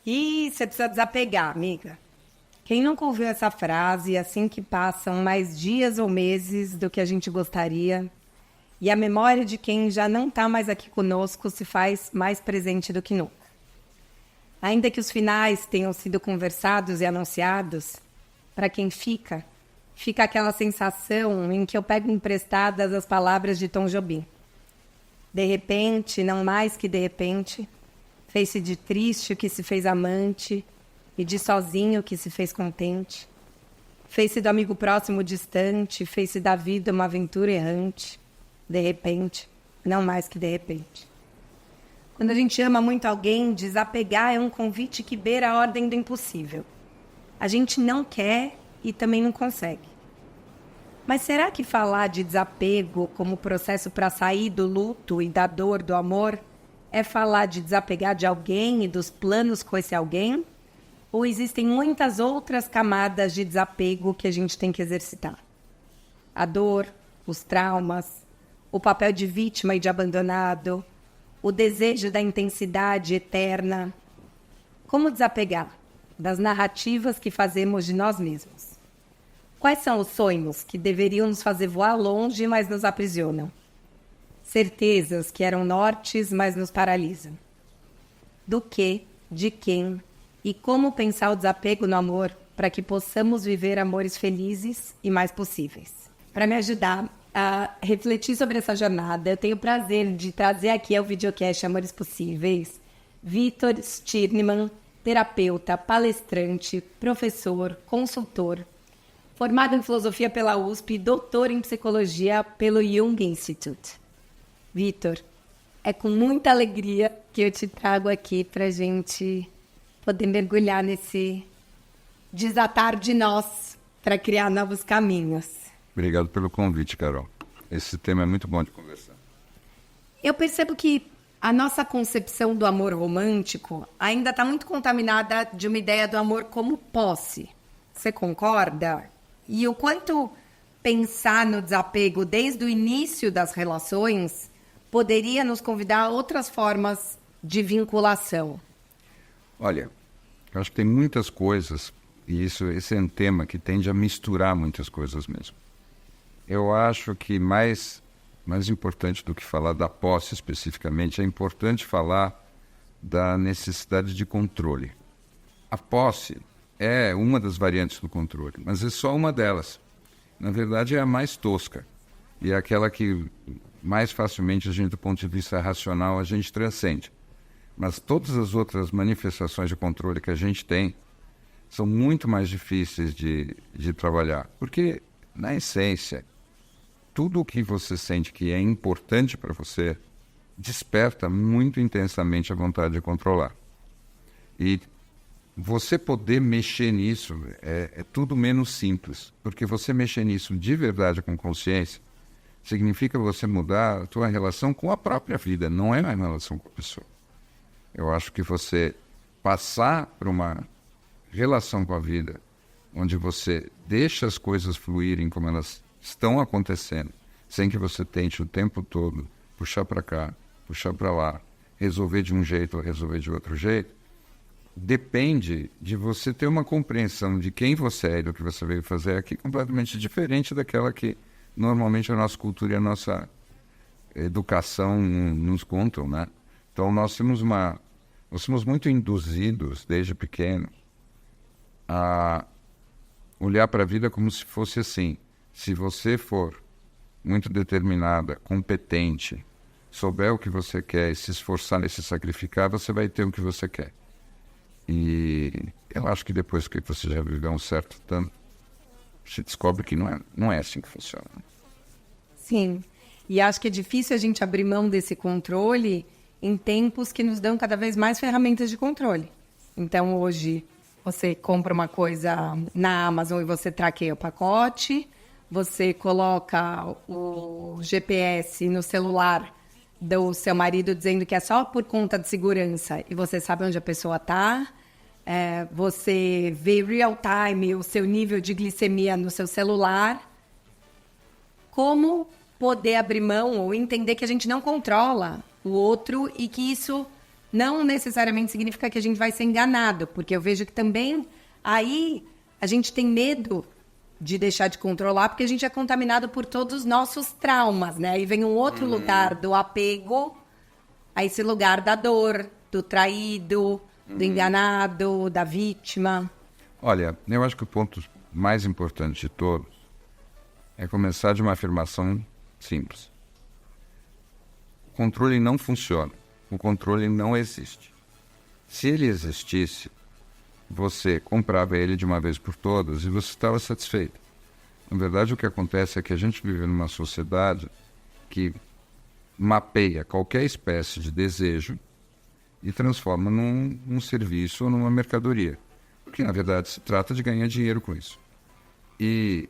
E você precisa desapegar, amiga. Quem nunca ouviu essa frase, assim que passam mais dias ou meses do que a gente gostaria, e a memória de quem já não está mais aqui conosco se faz mais presente do que nunca. Ainda que os finais tenham sido conversados e anunciados, para quem fica aquela sensação em que eu pego emprestadas as palavras de Tom Jobim. De repente, não mais que de repente, fez-se de triste o que se fez amante, e de sozinho o que se fez contente. Fez-se do amigo próximo distante, fez-se da vida uma aventura errante. De repente, não mais que de repente. Quando a gente ama muito alguém, desapegar é um convite que beira a ordem do impossível. A gente não quer e também não consegue. Mas será que falar de desapego como processo para sair do luto e da dor do amor é falar de desapegar de alguém e dos planos com esse alguém? Ou existem muitas outras camadas de desapego que a gente tem que exercitar? A dor, os traumas, o papel de vítima e de abandonado, o desejo da intensidade eterna. Como desapegar das narrativas que fazemos de nós mesmos? Quais são os sonhos que deveriam nos fazer voar longe, mas nos aprisionam? Certezas que eram nortes, mas nos paralisam. Do que, de quem e como pensar o desapego no amor para que possamos viver amores felizes e mais possíveis? Para me ajudar a refletir sobre essa jornada, eu tenho o prazer de trazer aqui ao videocast Amores Possíveis Vitor Stirnemann, terapeuta, palestrante, professor, consultor, formado em filosofia pela USP e doutor em psicologia pelo Jung Institute. Vitor, é com muita alegria que eu te trago aqui para a gente poder mergulhar nesse desatar de nós para criar novos caminhos. Obrigado pelo convite, Carol. Esse tema é muito bom de conversar. Eu percebo que a nossa concepção do amor romântico ainda está muito contaminada de uma ideia do amor como posse. Você concorda? E o quanto pensar no desapego desde o início das relações poderia nos convidar a outras formas de vinculação? Olha, eu acho que tem muitas coisas, e esse é um tema que tende a misturar muitas coisas mesmo. Eu acho que mais importante do que falar da posse especificamente, é importante falar da necessidade de controle. A posse é uma das variantes do controle, mas é só uma delas. Na verdade, é a mais tosca. E é aquela que mais facilmente, a gente, do ponto de vista racional, a gente transcende. Mas todas as outras manifestações de controle que a gente tem são muito mais difíceis de trabalhar. Porque, na essência, tudo o que você sente que é importante para você desperta muito intensamente a vontade de controlar. E você poder mexer nisso é tudo menos simples, porque você mexer nisso de verdade com consciência significa você mudar a tua relação com a própria vida, não é uma relação com a pessoa. Eu acho que você passar por uma relação com a vida, onde você deixa as coisas fluírem como elas estão acontecendo, sem que você tente o tempo todo puxar para cá, puxar para lá, resolver de um jeito ou resolver de outro jeito, depende de você ter uma compreensão de quem você é e do que você veio fazer aqui completamente diferente daquela que normalmente a nossa cultura e a nossa educação nos contam, né? Então nós somos muito induzidos desde pequeno a olhar para a vida como se fosse assim: se você for muito determinada, competente, souber o que você quer e se esforçar e se sacrificar, você vai ter o que você quer. E eu acho que depois que você já viveu um certo tempo, você descobre que não é assim que funciona. Sim, e acho que é difícil a gente abrir mão desse controle em tempos que nos dão cada vez mais ferramentas de controle. Então, hoje, você compra uma coisa na Amazon e você traqueia o pacote, você coloca o GPS no celular do seu marido dizendo que é só por conta de segurança e você sabe onde a pessoa está. Você vê real time o seu nível de glicemia no seu celular. Como poder abrir mão ou entender que a gente não controla o outro e que isso não necessariamente significa que a gente vai ser enganado, porque eu vejo que também aí a gente tem medo de deixar de controlar, porque a gente é contaminado por todos os nossos traumas, né? Aí vem um outro lugar do apego, a esse lugar da dor, do traído, do enganado, da vítima. Olha, eu acho que o ponto mais importante de todos é começar de uma afirmação simples. O controle não funciona. O controle não existe. Se ele existisse, você comprava ele de uma vez por todas e você estava satisfeito. Na verdade, o que acontece é que a gente vive numa sociedade que mapeia qualquer espécie de desejo e transforma num serviço ou numa mercadoria. Porque, na verdade, se trata de ganhar dinheiro com isso. E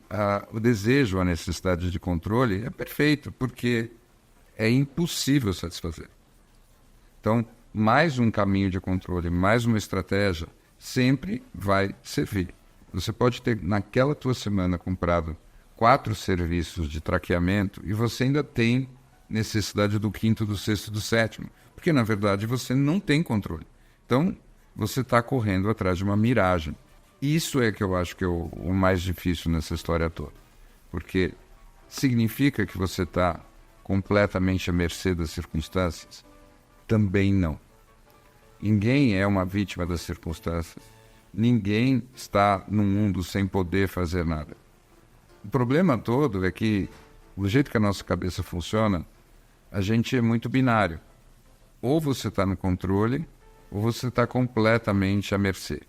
o desejo, a necessidade de controle é perfeito, porque é impossível satisfazer. Então, mais um caminho de controle, mais uma estratégia, sempre vai servir. Você pode ter, naquela tua semana, comprado 4 serviços de traqueamento e você ainda tem necessidade do 5º, do 6º, do 7º. Porque, na verdade, você não tem controle. Então, você está correndo atrás de uma miragem. Isso é que eu acho que é o mais difícil nessa história toda. Porque significa que você está completamente à mercê das circunstâncias? Também não. Ninguém é uma vítima das circunstâncias. Ninguém está no mundo sem poder fazer nada. O problema todo é que, do jeito que a nossa cabeça funciona, a gente é muito binário. Ou você está no controle, ou você está completamente à mercê.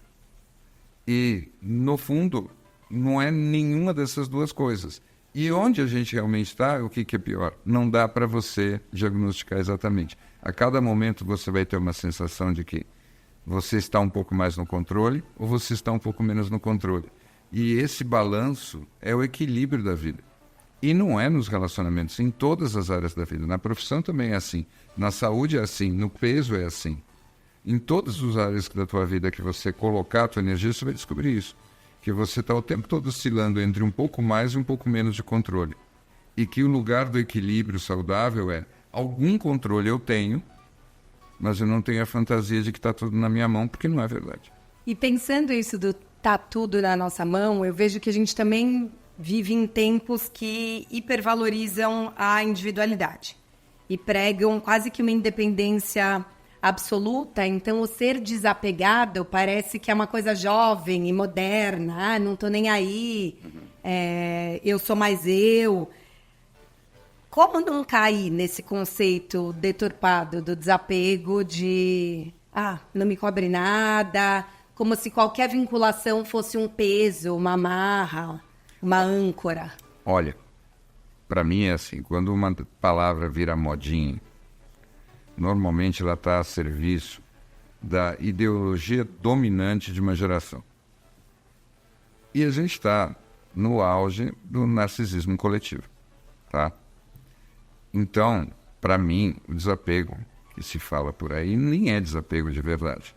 E, no fundo, não é nenhuma dessas duas coisas. E onde a gente realmente está, o que é pior? Não dá para você diagnosticar exatamente. A cada momento você vai ter uma sensação de que você está um pouco mais no controle ou você está um pouco menos no controle. E esse balanço é o equilíbrio da vida. E não é nos relacionamentos, em todas as áreas da vida. Na profissão também é assim, na saúde é assim, no peso é assim. Em todas as áreas da tua vida que você colocar a tua energia, você vai descobrir isso. Que você está o tempo todo oscilando entre um pouco mais e um pouco menos de controle. E que o lugar do equilíbrio saudável é algum controle eu tenho, mas eu não tenho a fantasia de que está tudo na minha mão, porque não é verdade. E pensando isso do tá tudo na nossa mão, eu vejo que a gente também vive em tempos que hipervalorizam a individualidade e pregam quase que uma independência absoluta. Então, o ser desapegado parece que é uma coisa jovem e moderna. Ah, não tô nem aí, eu sou mais eu. Como não cair nesse conceito deturpado do desapego de não me cobre nada, como se qualquer vinculação fosse um peso, uma amarra, uma âncora? Olha, para mim é assim, quando uma palavra vira modinha, normalmente ela está a serviço da ideologia dominante de uma geração. E a gente está no auge do narcisismo coletivo, tá? Então, para mim, o desapego que se fala por aí nem é desapego de verdade,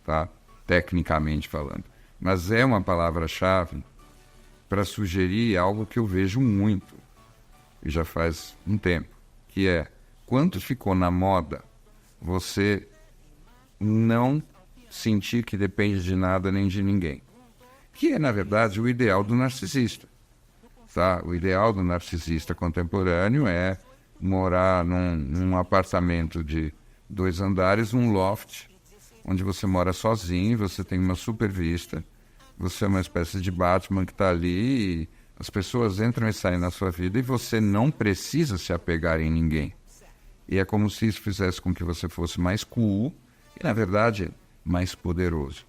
tá? Tecnicamente falando. Mas é uma palavra-chave para sugerir algo que eu vejo muito, e já faz um tempo, que é, quando ficou na moda você não sentir que depende de nada nem de ninguém. Que é, na verdade, o ideal do narcisista. Tá? O ideal do narcisista contemporâneo é morar num apartamento de 2 andares, um loft, onde você mora sozinho, você tem uma super vista, você é uma espécie de Batman que está ali, e as pessoas entram e saem na sua vida e você não precisa se apegar em ninguém. E é como se isso fizesse com que você fosse mais cool e, na verdade, mais poderoso.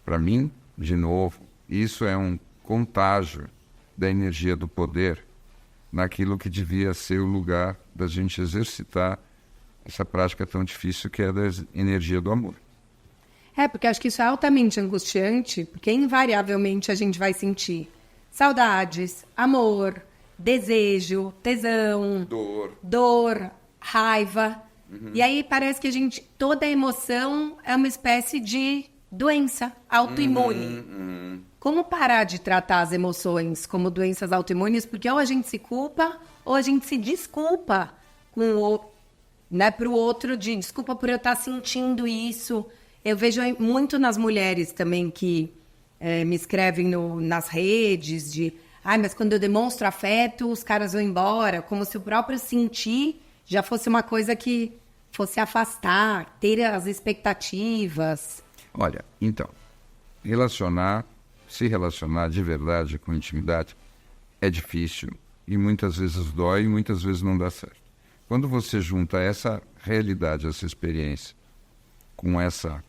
Para mim, de novo, isso é um contágio da energia do poder naquilo que devia ser o lugar da gente exercitar essa prática tão difícil que é da energia do amor. Porque acho que isso é altamente angustiante, porque invariavelmente a gente vai sentir saudades, amor, desejo, tesão, dor, raiva. E aí parece que toda emoção é uma espécie de doença autoimune. Como parar de tratar as emoções como doenças autoimunes? Porque ou a gente se culpa ou a gente se desculpa com o né, para o outro de desculpa por eu estar sentindo isso. Eu vejo muito nas mulheres também que me escrevem nas redes de mas quando eu demonstro afeto, os caras vão embora, como se o próprio sentir já fosse uma coisa que fosse afastar, ter as expectativas. Olha, então, se relacionar de verdade com intimidade é difícil e muitas vezes dói e muitas vezes não dá certo. Quando você junta essa realidade, essa experiência, com essa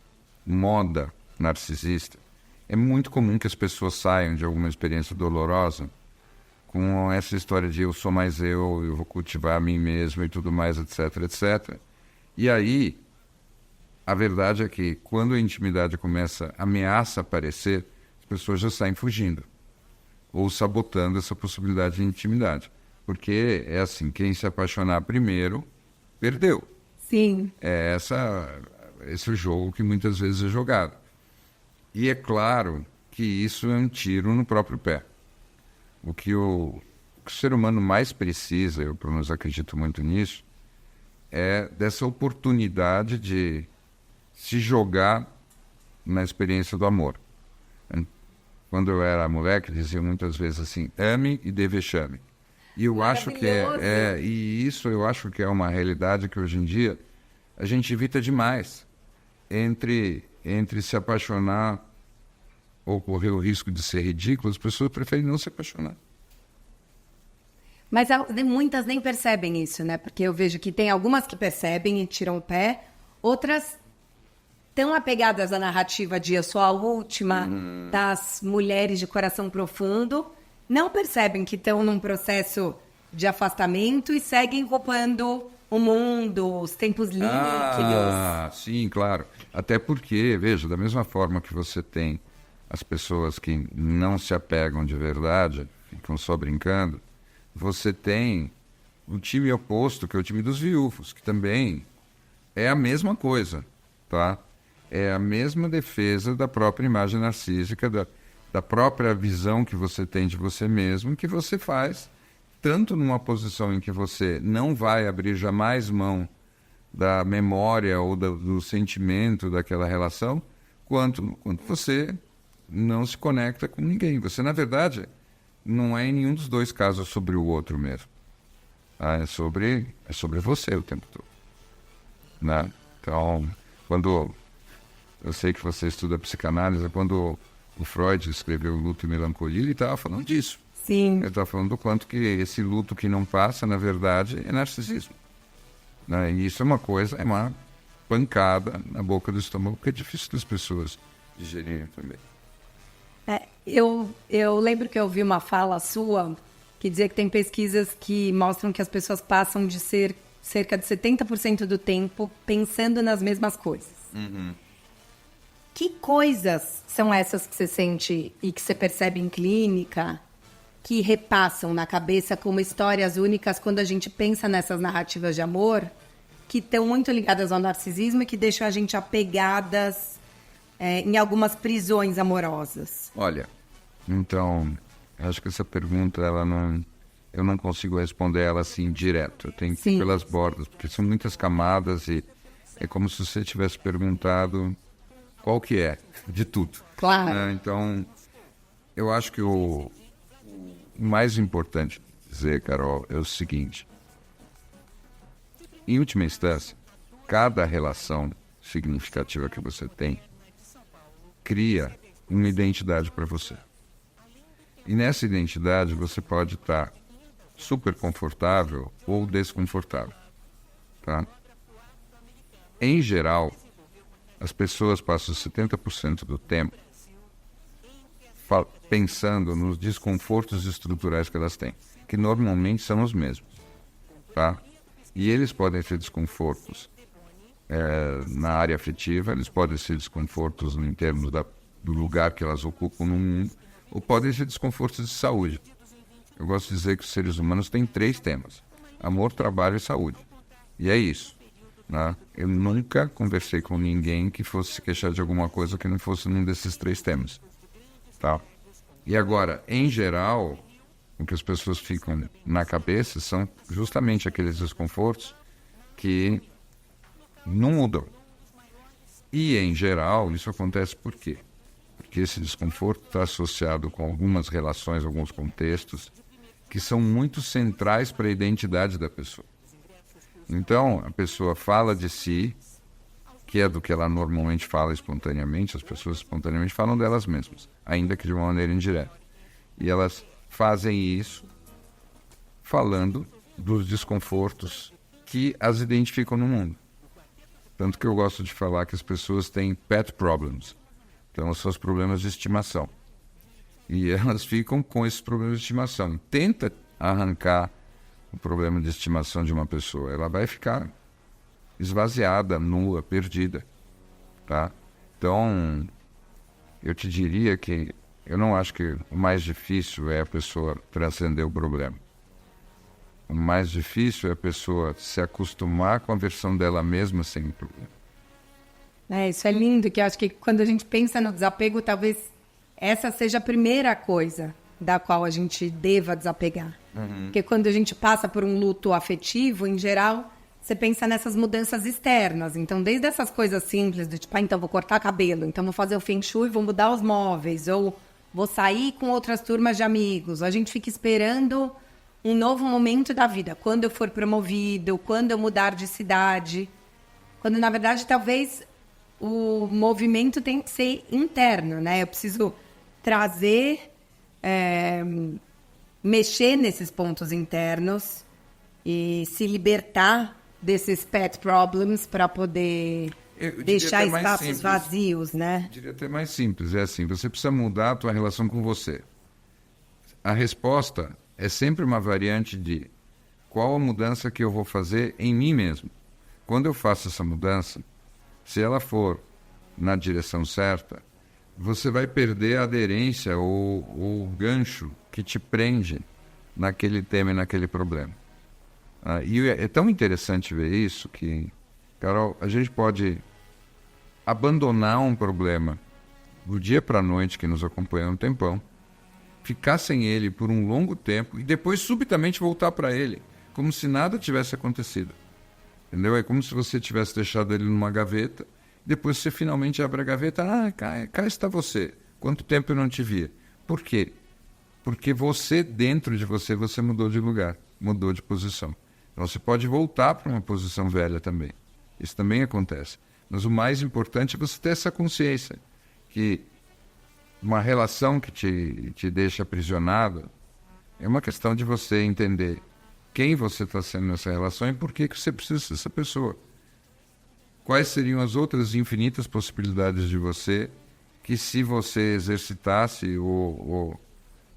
moda narcisista, é muito comum que as pessoas saiam de alguma experiência dolorosa com essa história de eu sou mais eu vou cultivar a mim mesmo e tudo mais, etc, etc. E aí, a verdade é que quando a intimidade começa, a ameaça aparecer, as pessoas já saem fugindo ou sabotando essa possibilidade de intimidade. Porque é assim, quem se apaixonar primeiro, perdeu. Sim. Esse é o jogo que muitas vezes é jogado. E é claro que isso é um tiro no próprio pé. O que o ser humano mais precisa, eu pelo menos acredito muito nisso, é dessa oportunidade de se jogar na experiência do amor. Quando eu era moleque, dizia muitas vezes assim, ame e dê vexame. E eu acho que isso eu acho que é uma realidade que hoje em dia a gente evita demais. Entre se apaixonar ou correr o risco de ser ridículo, as pessoas preferem não se apaixonar. Mas muitas nem percebem isso, né? Porque eu vejo que tem algumas que percebem e tiram o pé, outras tão apegadas à narrativa de eu sou a última, das mulheres de coração profundo, não percebem que estão num processo de afastamento e seguem roubando o mundo, os tempos líquidos. Sim, claro. Até porque, veja, da mesma forma que você tem as pessoas que não se apegam de verdade, ficam só brincando, você tem o time oposto, que é o time dos viúvos, que também é a mesma coisa, tá? É a mesma defesa da própria imagem narcísica, da própria visão que você tem de você mesmo, que você faz tanto numa posição em que você não vai abrir jamais mão da memória ou do sentimento daquela relação, quanto você não se conecta com ninguém. Você, na verdade, não é em nenhum dos dois casos sobre o outro mesmo. É sobre você o tempo todo. Né? Então, quando eu sei que você estuda psicanálise, quando o Freud escreveu Luto e Melancolia, ele estava falando disso. Sim. Ele estava falando do quanto que esse luto que não passa, na verdade, é narcisismo. Né? E isso é uma pancada na boca do estômago, que é difícil das pessoas digerirem também. Eu lembro que eu ouvi uma fala sua que dizia que tem pesquisas que mostram que as pessoas passam de ser cerca de 70% do tempo pensando nas mesmas coisas. Que coisas são essas que você sente e que você percebe em clínica que repassam na cabeça como histórias únicas quando a gente pensa nessas narrativas de amor que estão muito ligadas ao narcisismo e que deixam a gente apegadas em algumas prisões amorosas? Olha, então, acho que essa pergunta, eu não consigo responder ela assim direto. Eu tenho que ir pelas bordas, porque são muitas camadas e é como se você tivesse perguntado qual que é de tudo. Claro. Então, eu acho que o mais importante dizer, Carol, é o seguinte. Em última instância, cada relação significativa que você tem cria uma identidade para você. E nessa identidade você pode estar super confortável ou desconfortável. Tá? Em geral, as pessoas passam 70% do tempo pensando nos desconfortos estruturais que elas têm, que normalmente são os mesmos. Tá? E eles podem ser desconfortos na área afetiva, eles podem ser desconfortos em termos do lugar que elas ocupam no mundo, ou podem ser desconfortos de saúde. Eu gosto de dizer que os seres humanos têm 3 temas: amor, trabalho e saúde. E é isso. Né? Eu nunca conversei com ninguém que fosse se queixar de alguma coisa que não fosse num desses 3 temas. Tá? E agora, em geral, o que as pessoas ficam na cabeça são justamente aqueles desconfortos que não mudam. E, em geral, isso acontece por quê? Porque esse desconforto está associado com algumas relações, alguns contextos, que são muito centrais para a identidade da pessoa. Então, a pessoa fala de si, que é do que ela normalmente fala espontaneamente, as pessoas espontaneamente falam delas mesmas, ainda que de uma maneira indireta. E elas fazem isso falando dos desconfortos que as identificam no mundo. Tanto que eu gosto de falar que as pessoas têm pet problems. Então, são os problemas de estimação. E elas ficam com esses problemas de estimação. Tenta arrancar o problema de estimação de uma pessoa. Ela vai ficar esvaziada, nua, perdida. Tá? Então, eu te diria que eu não acho que o mais difícil é a pessoa transcender o problema. O mais difícil é a pessoa se acostumar com a versão dela mesma sem o problema. Isso é lindo, que eu acho que quando a gente pensa no desapego, talvez essa seja a primeira coisa da qual a gente deva desapegar. Porque quando a gente passa por um luto afetivo, em geral, você pensa nessas mudanças externas. Então, desde essas coisas simples, do tipo, então vou cortar cabelo, então vou fazer o feng shui, vou mudar os móveis, ou vou sair com outras turmas de amigos. A gente fica esperando um novo momento da vida, quando eu for promovido, quando eu mudar de cidade. Quando, na verdade, talvez o movimento tem que ser interno, né? Eu preciso trazer, mexer nesses pontos internos e se libertar desses pet problems para poder deixar espaços vazios, né? Eu diria até mais simples. É assim, você precisa mudar a tua relação com você. A resposta é sempre uma variante de qual a mudança que eu vou fazer em mim mesmo. Quando eu faço essa mudança, se ela for na direção certa, você vai perder a aderência ou o gancho que te prende naquele tema e naquele problema. E é tão interessante ver isso que, Carol, a gente pode abandonar um problema do dia para a noite que nos acompanha há um tempão, ficar sem ele por um longo tempo e depois subitamente voltar para ele, como se nada tivesse acontecido. Entendeu? É como se você tivesse deixado ele numa gaveta, depois você finalmente abre a gaveta, cá está você. Quanto tempo eu não te via? Por quê? Porque você, dentro de você, você mudou de lugar, mudou de posição. Então você pode voltar para uma posição velha também. Isso também acontece. Mas o mais importante é você ter essa consciência que uma relação que te deixa aprisionado é uma questão de você entender quem você está sendo nessa relação e por que você precisa dessa pessoa. Quais seriam as outras infinitas possibilidades de você que, se você exercitasse ou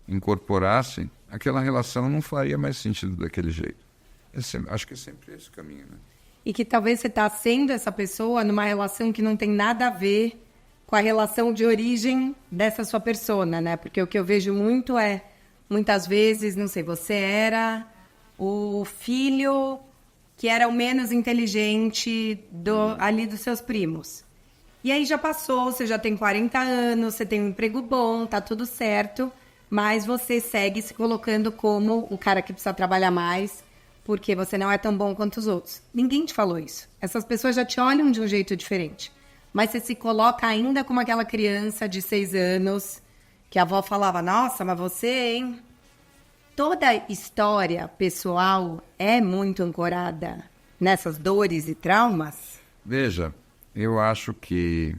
incorporasse, aquela relação não faria mais sentido daquele jeito. Acho que é sempre esse o caminho, né? E que talvez você está sendo essa pessoa numa relação que não tem nada a ver com a relação de origem dessa sua persona, né? Porque o que eu vejo muito é, muitas vezes, não sei, você era o filho que era o menos inteligente ali dos seus primos. E aí já passou, você já tem 40 anos, você tem um emprego bom, tá tudo certo, mas você segue se colocando como o cara que precisa trabalhar mais, porque você não é tão bom quanto os outros. Ninguém te falou isso. Essas pessoas já te olham de um jeito diferente. Mas você se coloca ainda como aquela criança de 6 anos, que a avó falava, nossa, mas você, hein? Toda história pessoal é muito ancorada nessas dores e traumas? Veja, eu acho que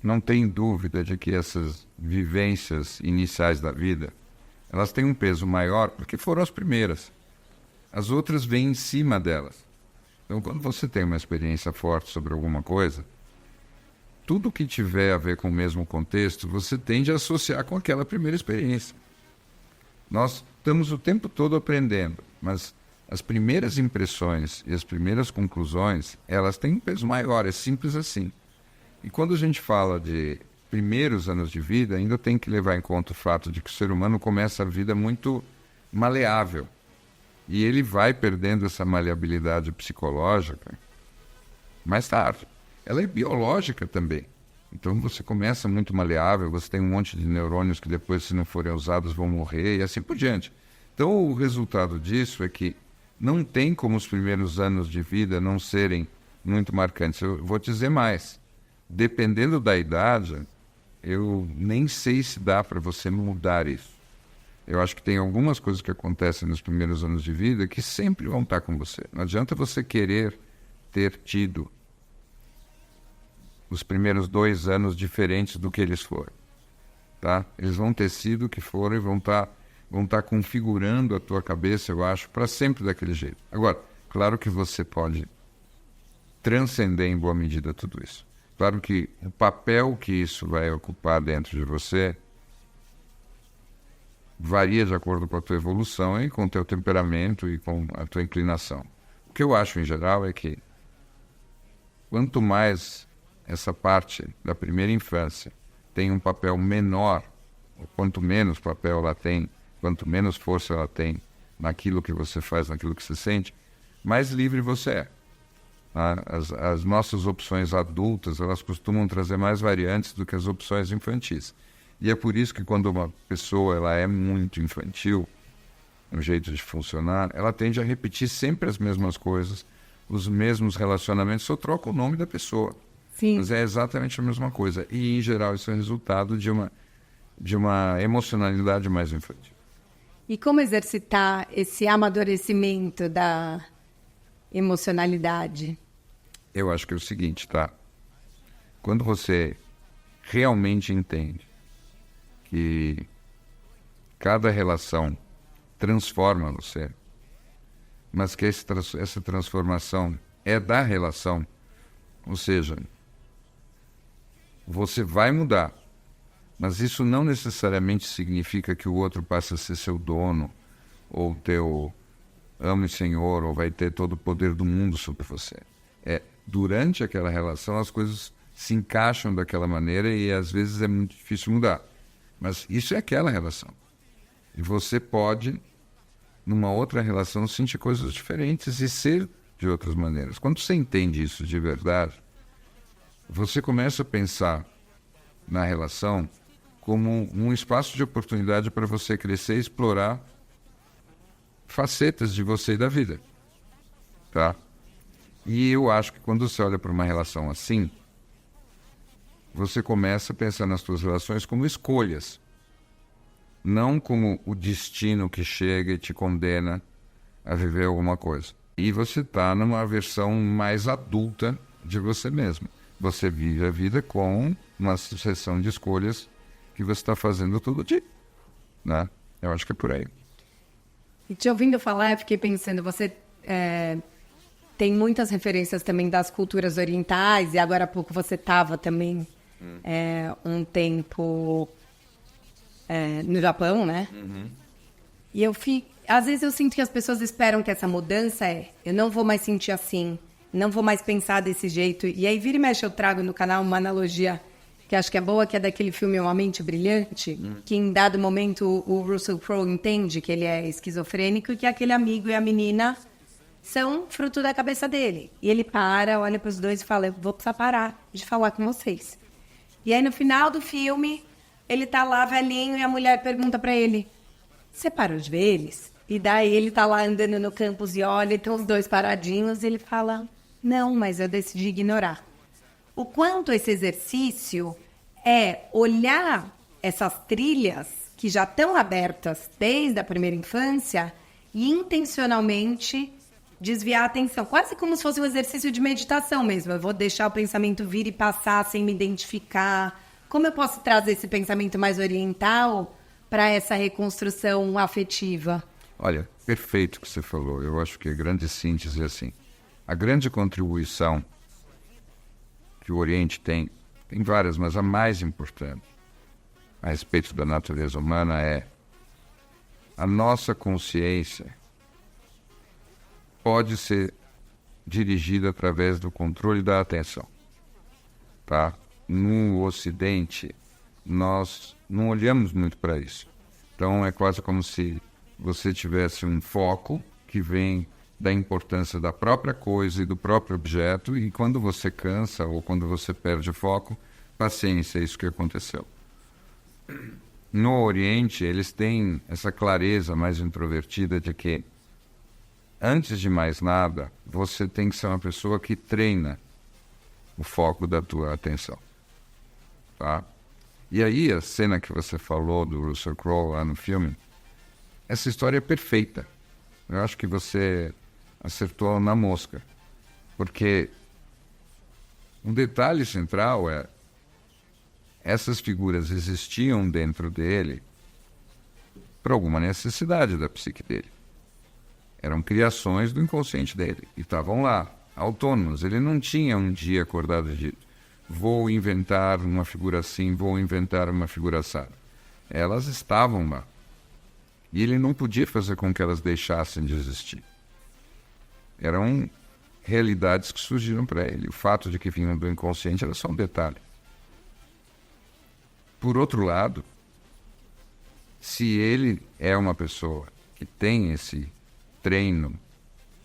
não tem dúvida de que essas vivências iniciais da vida, elas têm um peso maior porque foram as primeiras. As outras vêm em cima delas. Então, quando você tem uma experiência forte sobre alguma coisa, tudo que tiver a ver com o mesmo contexto, você tende a associar com aquela primeira experiência. Nós estamos o tempo todo aprendendo, mas as primeiras impressões e as primeiras conclusões, elas têm um peso maior, é simples assim. E quando a gente fala de primeiros anos de vida, ainda tem que levar em conta o fato de que o ser humano começa a vida muito maleável. E ele vai perdendo essa maleabilidade psicológica mais tarde. Ela é biológica também. Então você começa muito maleável, você tem um monte de neurônios que depois, se não forem usados, vão morrer e assim por diante. Então o resultado disso é que não tem como os primeiros anos de vida não serem muito marcantes. Eu vou te dizer mais. Dependendo da idade, eu nem sei se dá para você mudar isso. Eu acho que tem algumas coisas que acontecem nos primeiros anos de vida que sempre vão estar com você. Não adianta você querer ter tido os primeiros 2 anos diferentes do que eles foram. Tá? Eles vão ter sido o que foram e vão estar configurando a tua cabeça, eu acho, para sempre daquele jeito. Agora, claro que você pode transcender em boa medida tudo isso. Claro que o papel que isso vai ocupar dentro de você varia de acordo com a tua evolução e com o teu temperamento e com a tua inclinação. O que eu acho, em geral, é que quanto mais essa parte da primeira infância tem um papel menor, ou quanto menos papel ela tem, quanto menos força ela tem naquilo que você faz, naquilo que você sente, mais livre você é. As nossas opções adultas, elas costumam trazer mais variantes do que as opções infantis. E é por isso que quando uma pessoa ela é muito infantil, no jeito de funcionar, ela tende a repetir sempre as mesmas coisas, os mesmos relacionamentos, só troca o nome da pessoa. Sim. Mas é exatamente a mesma coisa. E, em geral, isso é resultado de uma emocionalidade mais infantil. E como exercitar esse amadurecimento da emocionalidade? Eu acho que é o seguinte, tá? Quando você realmente entende que cada relação transforma você, mas que essa transformação é da relação, ou seja, você vai mudar, mas isso não necessariamente significa que o outro passa a ser seu dono, ou teu amo e senhor, ou vai ter todo o poder do mundo sobre você. Durante aquela relação as coisas se encaixam daquela maneira e às vezes é muito difícil mudar. Mas isso é aquela relação. E você pode, numa outra relação, sentir coisas diferentes e ser de outras maneiras. Quando você entende isso de verdade, você começa a pensar na relação como um espaço de oportunidade para você crescer e explorar facetas de você e da vida. Tá? E eu acho que quando você olha para uma relação assim, você começa a pensar nas suas relações como escolhas, não como o destino que chega e te condena a viver alguma coisa. E você está numa versão mais adulta de você mesmo. Você vive a vida com uma sucessão de escolhas que você está fazendo todo dia. Né? Eu acho que é por aí. E te ouvindo falar, eu fiquei pensando, você tem muitas referências também das culturas orientais, e agora há pouco você estava também um tempo no Japão, né? Uhum. E às vezes eu sinto que as pessoas esperam que essa mudança eu não vou mais sentir assim, não vou mais pensar desse jeito. E aí vira e mexe eu trago no canal uma analogia que acho que é boa, que é daquele filme Uma Mente Brilhante, que em dado momento o Russell Crowe entende que ele é esquizofrênico e que aquele amigo e a menina são fruto da cabeça dele. E ele olha para os dois e fala, eu vou precisar parar de falar com vocês. E aí no final do filme, ele tá lá velhinho e a mulher pergunta para ele, você parou de ver eles? E daí ele tá lá andando no campus e olha, e estão os dois paradinhos, e ele fala, não, mas eu decidi ignorar. O quanto esse exercício é olhar essas trilhas que já estão abertas desde a primeira infância e intencionalmente desviar a atenção, quase como se fosse um exercício de meditação mesmo. Eu vou deixar o pensamento vir e passar sem me identificar. Como eu posso trazer esse pensamento mais oriental para essa reconstrução afetiva? Olha, perfeito o que você falou. Eu acho que a grande síntese é assim. A grande contribuição que o Oriente tem várias, mas a mais importante a respeito da natureza humana é a nossa consciência pode ser dirigida através do controle da atenção. Tá? No Ocidente, nós não olhamos muito para isso. Então, é quase como se você tivesse um foco que vem da importância da própria coisa e do próprio objeto, e quando você cansa ou quando você perde o foco, paciência, é isso que aconteceu. No Oriente, eles têm essa clareza mais introvertida de que antes de mais nada, você tem que ser uma pessoa que treina o foco da tua atenção, tá? E aí, a cena que você falou do Russell Crowe lá no filme, essa história é perfeita. Eu acho que você acertou na mosca. Porque um detalhe central é essas figuras existiam dentro dele por alguma necessidade da psique dele. Eram criações do inconsciente dele. E estavam lá, autônomos. Ele não tinha um dia acordado e dito: vou inventar uma figura assim, vou inventar uma figura assada. Elas estavam lá. E ele não podia fazer com que elas deixassem de existir. Eram realidades que surgiram para ele. O fato de que vinham do inconsciente era só um detalhe. Por outro lado, se ele é uma pessoa que tem esse treino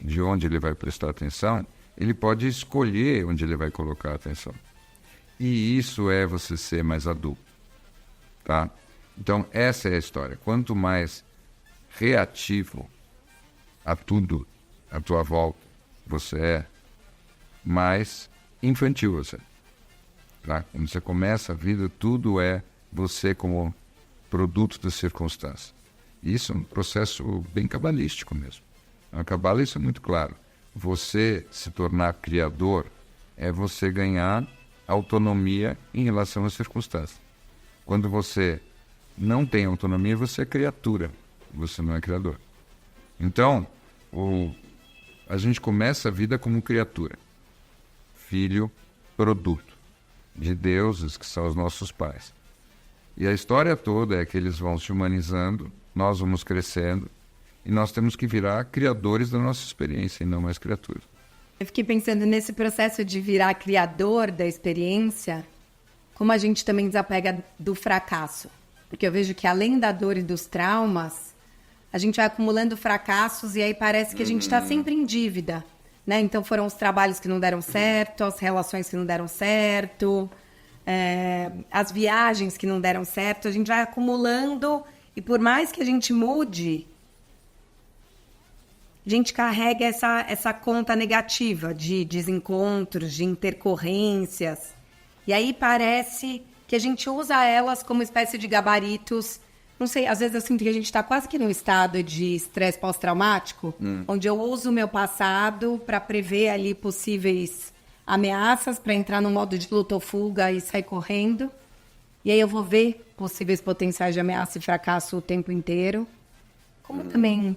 de onde ele vai prestar atenção, ele pode escolher onde ele vai colocar a atenção. E isso é você ser mais adulto, tá? Então, essa é a história. Quanto mais reativo a tudo à tua volta você é, mais infantil você é, tá? Quando você começa a vida, tudo é você como produto da circunstância. Isso é um processo bem cabalístico mesmo. Na Cabala isso é muito claro. Você se tornar criador é você ganhar autonomia em relação às circunstâncias. Quando você não tem autonomia, você é criatura, você não é criador. Então, a gente começa a vida como criatura, filho, produto de deuses que são os nossos pais. E a história toda é que eles vão se humanizando, nós vamos crescendo, e nós temos que virar criadores da nossa experiência e não mais criaturas. Eu fiquei pensando nesse processo de virar criador da experiência, como a gente também desapega do fracasso. Porque eu vejo que além da dor e dos traumas, a gente vai acumulando fracassos e aí parece que a gente está sempre em dívida, né? Então foram os trabalhos que não deram certo, as relações que não deram certo, as viagens que não deram certo, a gente vai acumulando e por mais que a gente mude, a gente carrega essa conta negativa de desencontros, de intercorrências. E aí parece que a gente usa elas como espécie de gabaritos. Não sei, às vezes eu sinto que a gente está quase que num estado de estresse pós-traumático, onde eu uso o meu passado para prever ali possíveis ameaças, para entrar no modo de luta ou fuga e sair correndo. E aí eu vou ver possíveis potenciais de ameaça e fracasso o tempo inteiro. Como também...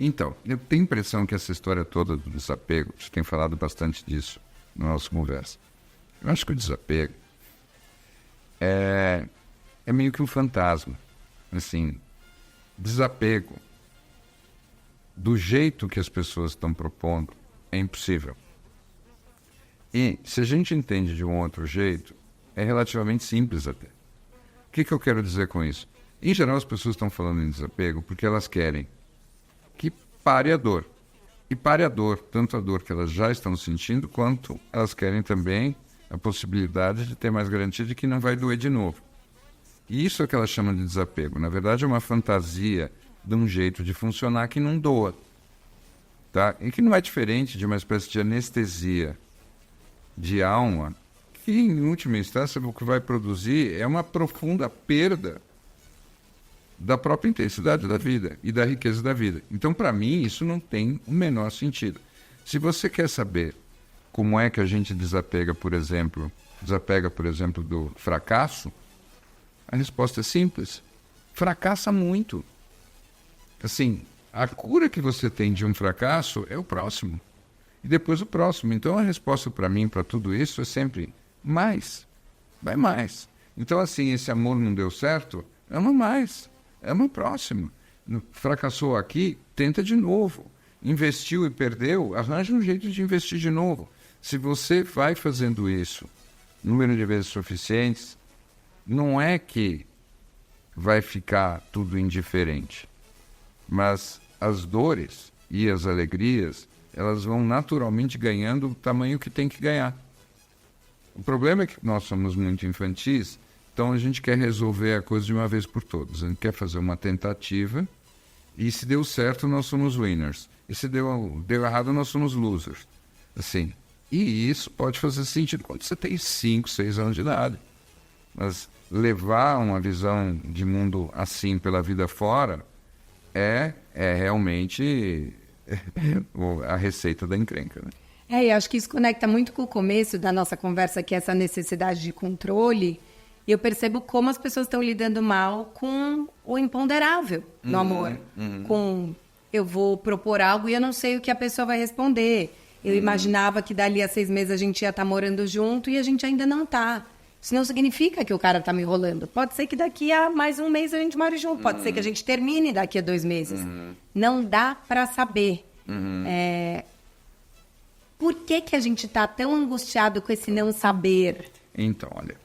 Então, eu tenho a impressão que essa história toda do desapego, você tem falado bastante disso na nossa conversa. Eu acho que o desapego é meio que um fantasma. Assim, desapego do jeito que as pessoas estão propondo é impossível. E se a gente entende de um outro jeito, é relativamente simples até. O que eu quero dizer com isso? Em geral, as pessoas estão falando em desapego porque elas querem que pare a dor. E pare a dor, tanto a dor que elas já estão sentindo, quanto elas querem também a possibilidade de ter mais garantia de que não vai doer de novo. E isso é o que elas chamam de desapego. Na verdade, é uma fantasia de um jeito de funcionar que não doa. Tá? E que não é diferente de uma espécie de anestesia de alma, que, em última instância, o que vai produzir é uma profunda perda da própria intensidade da vida e da riqueza da vida. Então, para mim, isso não tem o menor sentido. Se você quer saber como é que a gente desapega, por exemplo, do fracasso, a resposta é simples. Fracassa muito. Assim, a cura que você tem de um fracasso é o próximo. E depois o próximo. Então, a resposta para mim, para tudo isso, é sempre mais. Vai mais. Então, assim, esse amor não deu certo, ama mais. Ama o próximo. Fracassou aqui, tenta de novo. Investiu e perdeu, arranja um jeito de investir de novo. Se você vai fazendo isso número de vezes suficientes, não é que vai ficar tudo indiferente. Mas as dores e as alegrias, elas vão naturalmente ganhando o tamanho que tem que ganhar. O problema é que nós somos muito infantis. Então a gente quer resolver a coisa de uma vez por todas. A gente quer fazer uma tentativa E se deu certo, nós somos winners. E se deu errado, nós somos losers. Assim, e isso pode fazer sentido quando você tem 5, 6 anos de idade. Mas levar uma visão de mundo assim pela vida fora é realmente a receita da encrenca, né? E acho que isso conecta muito com o começo da nossa conversa, que é essa necessidade de controle. E eu percebo como as pessoas estão lidando mal com o imponderável no amor. Com eu vou propor algo e eu não sei o que a pessoa vai responder. Eu imaginava que dali a 6 meses a gente ia estar morando junto e a gente ainda não está. Isso não significa que o cara está me enrolando. Pode ser que daqui a mais um mês a gente more junto. Pode ser que a gente termine daqui a 2 meses. Não dá para saber. Por que a gente está tão angustiado com esse não saber? Então, olha,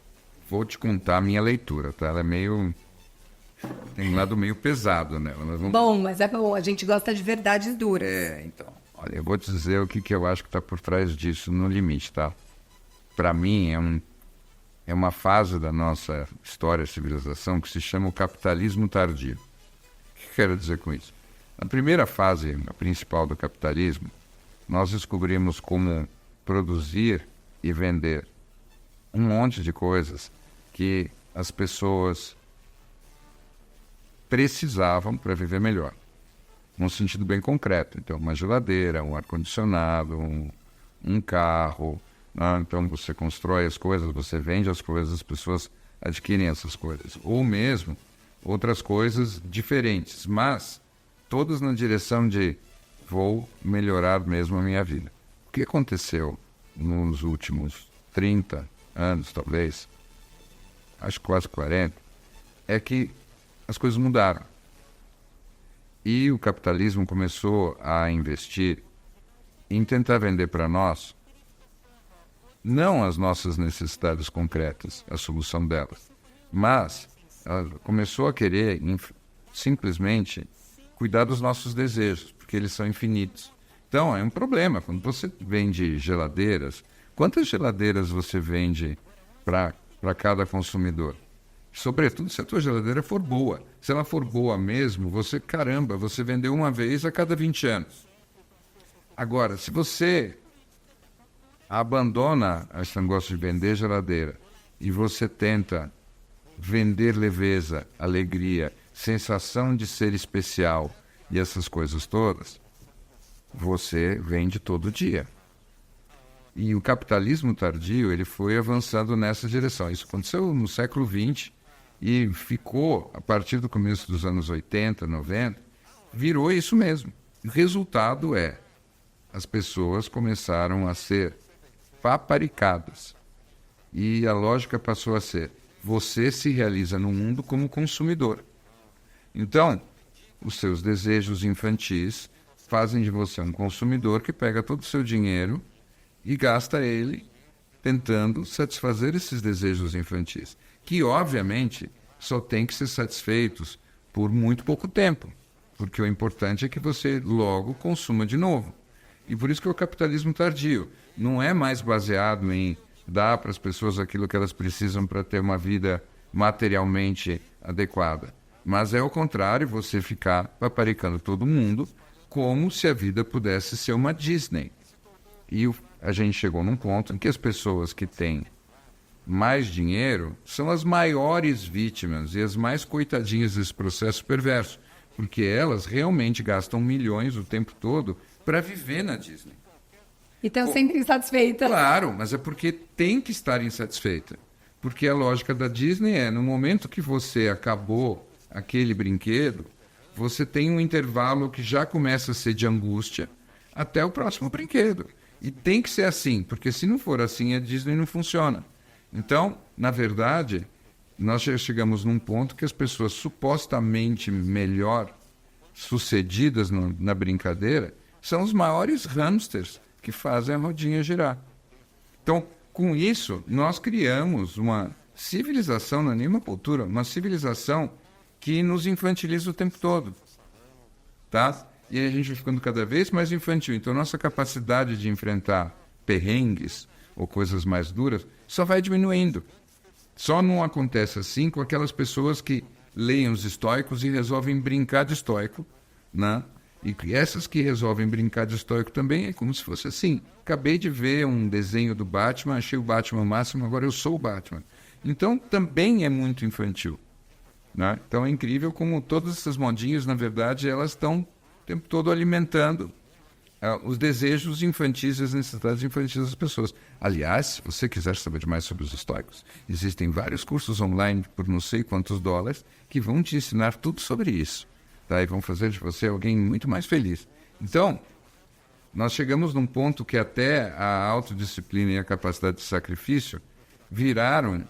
vou te contar a minha leitura, tá? Ela é meio... tem um lado meio pesado nela. Mas vamos... Bom, mas é bom. A gente gosta de verdades duras. Então. Olha, eu vou te dizer o que eu acho que está por trás disso no limite, tá? Para mim, é uma fase da nossa história, civilização, que se chama o capitalismo tardio. O que eu quero dizer com isso? Na primeira fase, a principal do capitalismo, nós descobrimos como produzir e vender um monte de coisas que as pessoas precisavam para viver melhor, num sentido bem concreto. Então, uma geladeira, um ar-condicionado, um carro. Então, você constrói as coisas, você vende as coisas, as pessoas adquirem essas coisas. Ou mesmo outras coisas diferentes, mas todas na direção de vou melhorar mesmo a minha vida. O que aconteceu nos últimos 30 anos, talvez, acho quase 40, é que as coisas mudaram. E o capitalismo começou a investir em tentar vender para nós não as nossas necessidades concretas, a solução delas, mas começou a querer simplesmente cuidar dos nossos desejos, porque eles são infinitos. Então, é um problema. Quando você vende geladeiras, quantas geladeiras você vende para cada consumidor? Sobretudo se a tua geladeira for boa. Se ela for boa mesmo, você vendeu uma vez a cada 20 anos. Agora, se você abandona esse negócio de vender geladeira e você tenta vender leveza, alegria, sensação de ser especial e essas coisas todas, você vende todo dia. E o capitalismo tardio, ele foi avançando nessa direção. Isso aconteceu no século XX e ficou, a partir do começo dos anos 80, 90, virou isso mesmo. O resultado é, as pessoas começaram a ser paparicadas. E a lógica passou a ser, você se realiza no mundo como consumidor. Então, os seus desejos infantis fazem de você um consumidor que pega todo o seu dinheiro e gasta ele tentando satisfazer esses desejos infantis, que, obviamente, só tem que ser satisfeitos por muito pouco tempo, porque o importante é que você logo consuma de novo. E por isso que é o capitalismo tardio. Não é mais baseado em dar para as pessoas aquilo que elas precisam para ter uma vida materialmente adequada. Mas é o contrário, você ficar paparicando todo mundo como se a vida pudesse ser uma Disney. E a gente chegou num ponto em que as pessoas que têm mais dinheiro são as maiores vítimas e as mais coitadinhas desse processo perverso, porque elas realmente gastam milhões o tempo todo para viver na Disney. E estão sempre insatisfeitas. Claro, mas é porque tem que estar insatisfeita. Porque a lógica da Disney é, no momento que você acabou aquele brinquedo, você tem um intervalo que já começa a ser de angústia até o próximo brinquedo. E tem que ser assim, porque se não for assim, a Disney não funciona. Então, na verdade, nós já chegamos num ponto que as pessoas supostamente melhor sucedidas na brincadeira são os maiores hamsters que fazem a rodinha girar. Então, com isso, nós criamos uma civilização, não é nenhuma cultura, uma civilização que nos infantiliza o tempo todo. Tá? E a gente vai ficando cada vez mais infantil. Então, nossa capacidade de enfrentar perrengues ou coisas mais duras só vai diminuindo. Só não acontece assim com aquelas pessoas que leem os estoicos e resolvem brincar de estoico né? E essas que resolvem brincar de estoico também é como se fosse assim. Acabei de ver um desenho do Batman, achei o Batman o máximo, agora eu sou o Batman. Então, também é muito infantil, né? Então, é incrível como todas essas modinhas, na verdade, elas estão o tempo todo alimentando os desejos infantis e as necessidades infantis das pessoas. Aliás, se você quiser saber mais sobre os estoicos, existem vários cursos online por não sei quantos dólares que vão te ensinar tudo sobre isso, tá? E vão fazer de você alguém muito mais feliz. Então, nós chegamos num ponto que até a autodisciplina e a capacidade de sacrifício viraram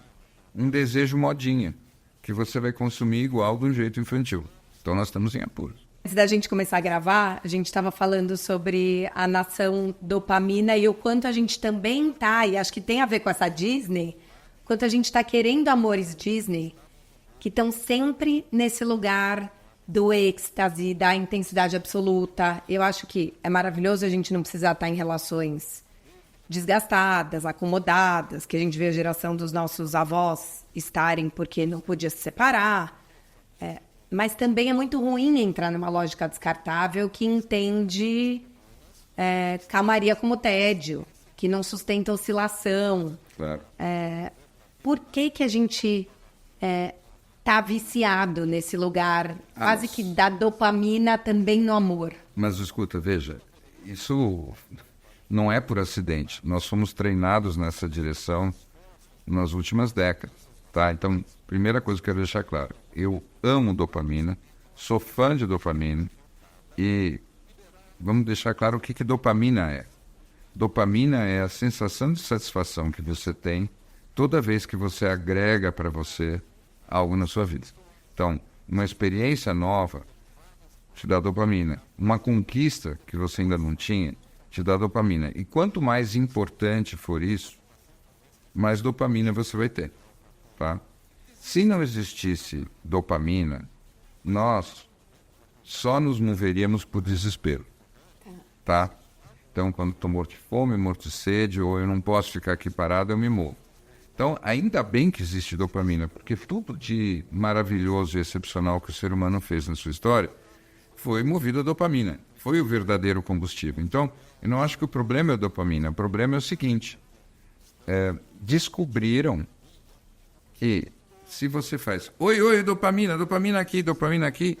um desejo modinha, que você vai consumir igual de um jeito infantil. Então, nós estamos em apuros. Antes da gente começar a gravar, a gente estava falando sobre a nação dopamina e o quanto a gente também tá, e acho que tem a ver com essa Disney, quanto a gente está querendo amores Disney, que estão sempre nesse lugar do êxtase, da intensidade absoluta. Eu acho que é maravilhoso a gente não precisar estar em relações desgastadas, acomodadas, que a gente vê a geração dos nossos avós estarem porque não podia se separar. Mas também é muito ruim entrar numa lógica descartável que entende calmaria como tédio, que não sustenta oscilação. Claro. Por que a gente tá viciado nesse lugar quase que da dopamina também no amor? Mas escuta, veja, isso não é por acidente. Nós fomos treinados nessa direção nas últimas décadas, tá? Então, primeira coisa que eu quero deixar claro, eu amo dopamina, sou fã de dopamina e vamos deixar claro o que dopamina é. Dopamina é a sensação de satisfação que você tem toda vez que você agrega para você algo na sua vida. Então, uma experiência nova te dá dopamina. Uma conquista que você ainda não tinha te dá dopamina. E quanto mais importante for isso, mais dopamina você vai ter, tá? Se não existisse dopamina, nós só nos moveríamos por desespero, tá? Então, quando estou morto de fome, morto de sede, ou eu não posso ficar aqui parado, eu me movo. Então, ainda bem que existe dopamina, porque tudo de maravilhoso e excepcional que o ser humano fez na sua história foi movido a dopamina, foi o verdadeiro combustível. Então, eu não acho que o problema é a dopamina, o problema é o seguinte, descobriram que se você faz, oi, dopamina aqui,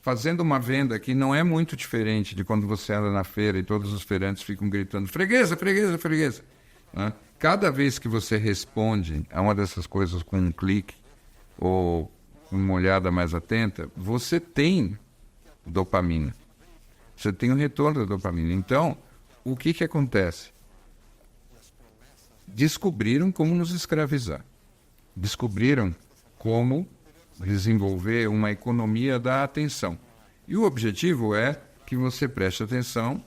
fazendo uma venda que não é muito diferente de quando você anda na feira e todos os feirantes ficam gritando, freguesa, né? Cada vez que você responde a uma dessas coisas com um clique ou uma olhada mais atenta, você tem dopamina. Você tem o retorno da dopamina. Então, o que acontece? Descobriram como nos escravizar. Descobriram como desenvolver uma economia da atenção. E o objetivo é que você preste atenção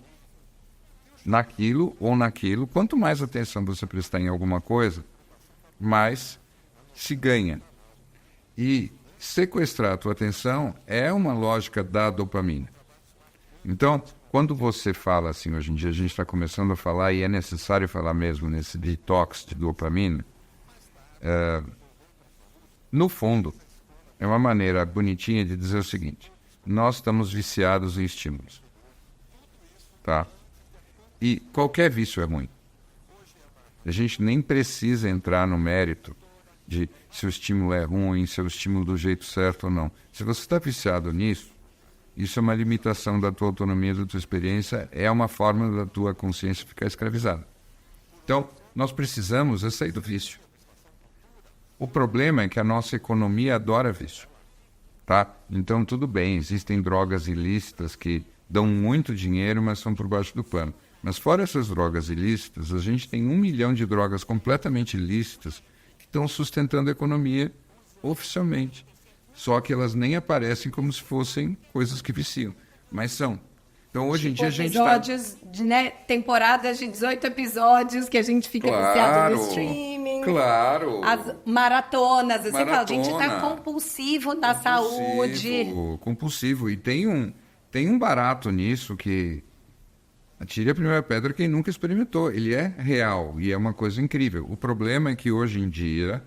naquilo ou naquilo. Quanto mais atenção você prestar em alguma coisa, mais se ganha. E sequestrar a tua atenção é uma lógica da dopamina. Então, quando você fala assim, hoje em dia a gente está começando a falar, e é necessário falar mesmo nesse detox de dopamina, no fundo, é uma maneira bonitinha de dizer o seguinte, nós estamos viciados em estímulos, tá? E qualquer vício é ruim. A gente nem precisa entrar no mérito de se o estímulo é ruim, se é o estímulo do jeito certo ou não. Se você está viciado nisso, isso é uma limitação da tua autonomia, da tua experiência, é uma forma da tua consciência ficar escravizada. Então, nós precisamos sair do vício. O problema é que a nossa economia adora vício, tá? Então, tudo bem, existem drogas ilícitas que dão muito dinheiro, mas são por baixo do pano. Mas fora essas drogas ilícitas, a gente tem 1 milhão de drogas completamente ilícitas que estão sustentando a economia oficialmente. Só que elas nem aparecem como se fossem coisas que viciam, mas são. Então, hoje em dia, a gente episódios, temporadas de 18 episódios que a gente fica viciado no streaming. Claro. As maratonas. Você fala, a gente está compulsivo na saúde. Compulsivo. E tem um barato nisso que... Atire a primeira pedra quem nunca experimentou. Ele é real e é uma coisa incrível. O problema é que, hoje em dia,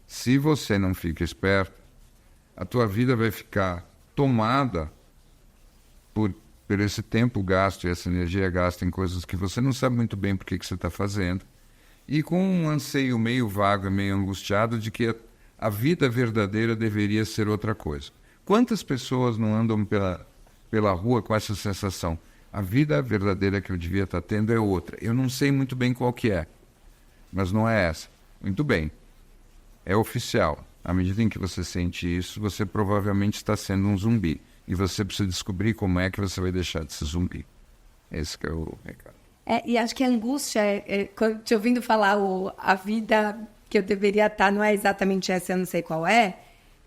se você não fica esperto, a tua vida vai ficar tomada por esse tempo gasto e essa energia gasta em coisas que você não sabe muito bem por que você está fazendo, e com um anseio meio vago e meio angustiado de que a vida verdadeira deveria ser outra coisa. Quantas pessoas não andam pela rua com essa sensação? A vida verdadeira que eu devia estar tendo é outra. Eu não sei muito bem qual que é, mas não é essa. Muito bem, é oficial. À medida em que você sente isso, você provavelmente está sendo um zumbi. E você precisa descobrir como é que você vai deixar de ser zumbi. Esse que é o recado. E acho que a angústia, te ouvindo falar a vida que eu deveria estar, não é exatamente essa, eu não sei qual é,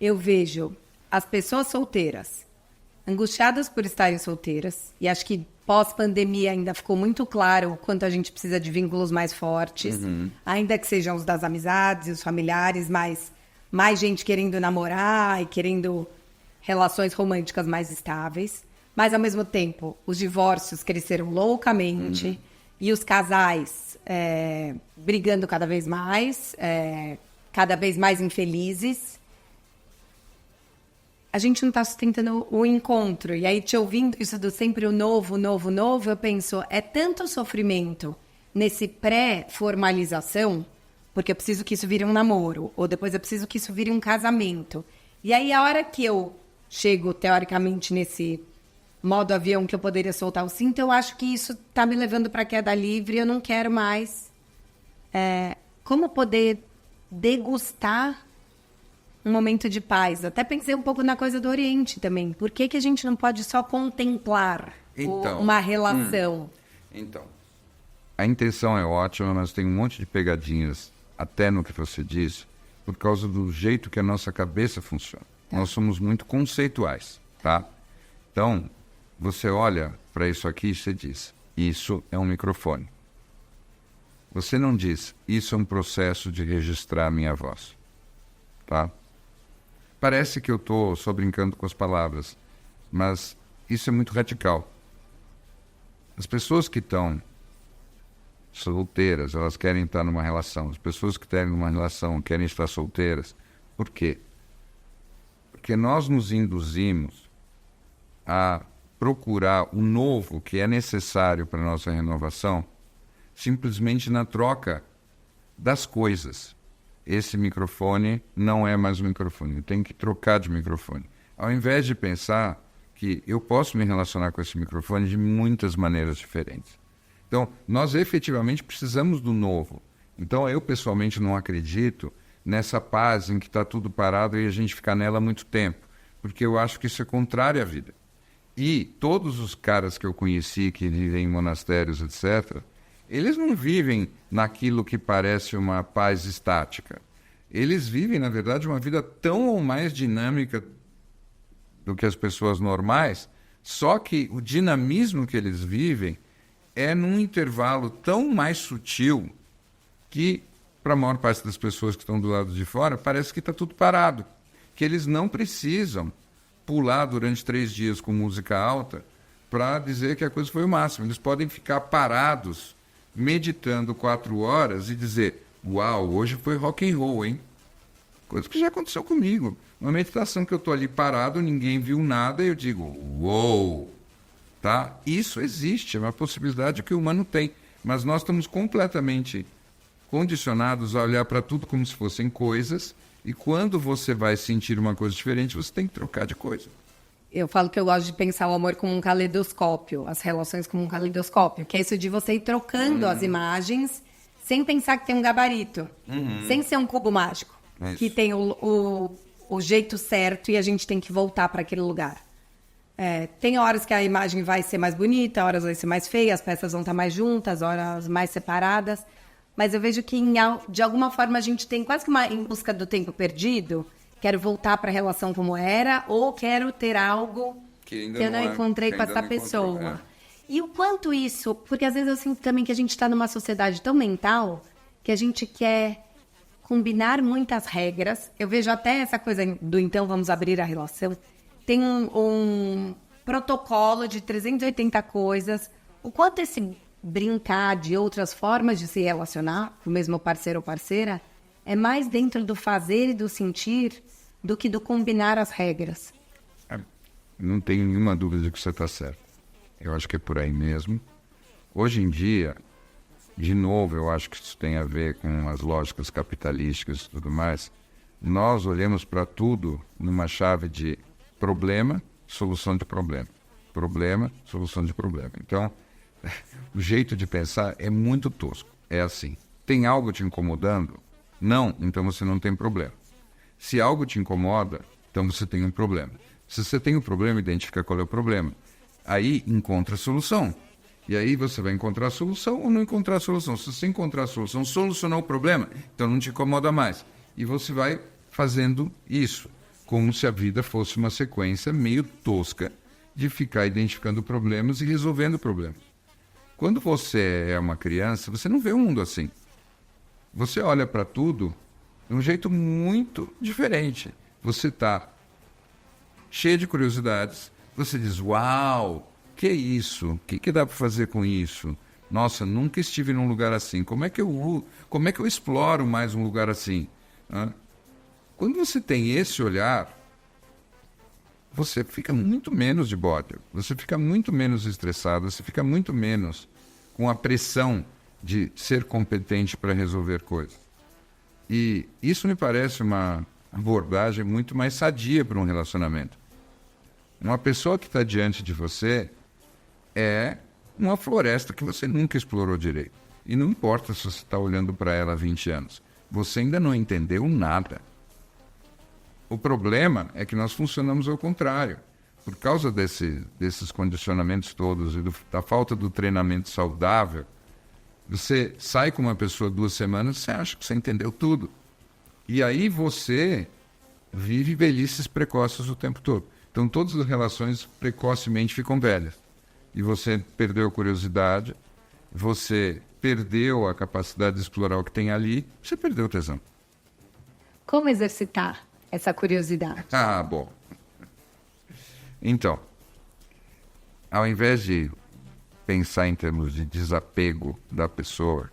eu vejo as pessoas solteiras, angustiadas por estarem solteiras, e acho que pós-pandemia ainda ficou muito claro o quanto a gente precisa de vínculos mais fortes, ainda que sejam os das amizades, os familiares, mas mais gente querendo namorar e querendo relações românticas mais estáveis. Mas, ao mesmo tempo, os divórcios cresceram loucamente e os casais brigando cada vez mais infelizes. A gente não está sustentando o encontro. E aí, te ouvindo isso do sempre o novo, eu penso, é tanto sofrimento nesse pré-formalização, porque eu preciso que isso vire um namoro, ou depois eu preciso que isso vire um casamento. E aí, a hora que eu chego, teoricamente, nesse modo avião que eu poderia soltar o cinto, eu acho que isso está me levando para a queda livre, eu não quero mais. Como poder degustar um momento de paz? Até pensei um pouco na coisa do Oriente também. Por que a gente não pode só contemplar uma relação? Então, a intenção é ótima, mas tem um monte de pegadinhas, até no que você disse, por causa do jeito que a nossa cabeça funciona. Nós somos muito conceituais, tá? Então, você olha para isso aqui e você diz, isso é um microfone. Você não diz, isso é um processo de registrar a minha voz, tá? Parece que eu estou só brincando com as palavras, mas isso é muito radical. As pessoas que estão solteiras, elas querem estar numa relação. As pessoas que querem uma relação querem estar solteiras. Por quê? Porque nós nos induzimos a procurar o novo que é necessário para a nossa renovação simplesmente na troca das coisas. Esse microfone não é mais um microfone, eu tenho que trocar de microfone. Ao invés de pensar que eu posso me relacionar com esse microfone de muitas maneiras diferentes. Então, nós efetivamente precisamos do novo. Então, eu pessoalmente não acredito nessa paz em que está tudo parado e a gente ficar nela há muito tempo, porque eu acho que isso é contrário à vida. E todos os caras que eu conheci que vivem em monastérios, etc., eles não vivem naquilo que parece uma paz estática. Eles vivem, na verdade, uma vida tão ou mais dinâmica do que as pessoas normais, só que o dinamismo que eles vivem é num intervalo tão mais sutil que, para a maior parte das pessoas que estão do lado de fora, parece que está tudo parado. Que eles não precisam pular durante 3 dias com música alta para dizer que a coisa foi o máximo. Eles podem ficar parados, meditando 4 horas e dizer, uau, hoje foi rock and roll, hein? Coisa que já aconteceu comigo. Uma meditação que eu estou ali parado, ninguém viu nada, e eu digo, uou, tá? Isso existe, é uma possibilidade que o humano tem. Mas nós estamos completamente condicionados a olhar para tudo como se fossem coisas, e quando você vai sentir uma coisa diferente, você tem que trocar de coisa. Eu falo que eu gosto de pensar o amor como um caleidoscópio, as relações como um caleidoscópio, que é isso de você ir trocando as imagens sem pensar que tem um gabarito, sem ser um cubo mágico, que tem o jeito certo e a gente tem que voltar para aquele lugar. Tem horas que a imagem vai ser mais bonita, horas vai ser mais feia, as peças vão estar mais juntas, horas mais separadas, mas eu vejo que de alguma forma a gente tem quase que uma em busca do tempo perdido. Quero voltar para a relação como era, ou quero ter algo que eu não encontrei com essa pessoa. E o quanto isso... Porque às vezes eu sinto também que a gente está numa sociedade tão mental que a gente quer combinar muitas regras. Eu vejo até essa coisa do então vamos abrir a relação. Tem um protocolo de 380 coisas. O quanto esse brincar de outras formas de se relacionar com o mesmo parceiro ou parceira é mais dentro do fazer e do sentir do que do combinar as regras. não tenho nenhuma dúvida de que você está certo. Eu acho que é por aí mesmo. Hoje em dia, de novo, eu acho que isso tem a ver com as lógicas capitalísticas e tudo mais. Nós olhamos para tudo numa chave de problema, solução de problema. Problema, solução de problema. Então, o jeito de pensar é muito tosco. É assim, tem algo te incomodando? Não, então você não tem problema. Se algo te incomoda, então você tem um problema. Se você tem um problema, identifica qual é o problema. Aí encontra a solução. E aí você vai encontrar a solução ou não encontrar a solução. Se você encontrar a solução, solucionou o problema, então não te incomoda mais. E você vai fazendo isso, como se a vida fosse uma sequência meio tosca de ficar identificando problemas e resolvendo problemas. Quando você é uma criança, você não vê o mundo assim. Você olha para tudo de um jeito muito diferente. Você está cheio de curiosidades. Você diz, uau, que é isso? O que dá para fazer com isso? Nossa, nunca estive num lugar assim. Como é que eu exploro mais um lugar assim? Quando você tem esse olhar, você fica muito menos de bode. Você fica muito menos estressado. Você fica muito menos com a pressão de ser competente para resolver coisas. E isso me parece uma abordagem muito mais sadia para um relacionamento. Uma pessoa que está diante de você é uma floresta que você nunca explorou direito. E não importa se você está olhando para ela há 20 anos. Você ainda não entendeu nada. O problema é que nós funcionamos ao contrário. Por causa desses condicionamentos todos e da falta do treinamento saudável, você sai com uma pessoa 2 semanas, você acha que você entendeu tudo. E aí você vive velhices precoces o tempo todo. Então todas as relações precocemente ficam velhas. E você perdeu a curiosidade, você perdeu a capacidade de explorar o que tem ali, você perdeu o tesão. Como exercitar essa curiosidade? Bom. Então, ao invés de pensar em termos de desapego da pessoa,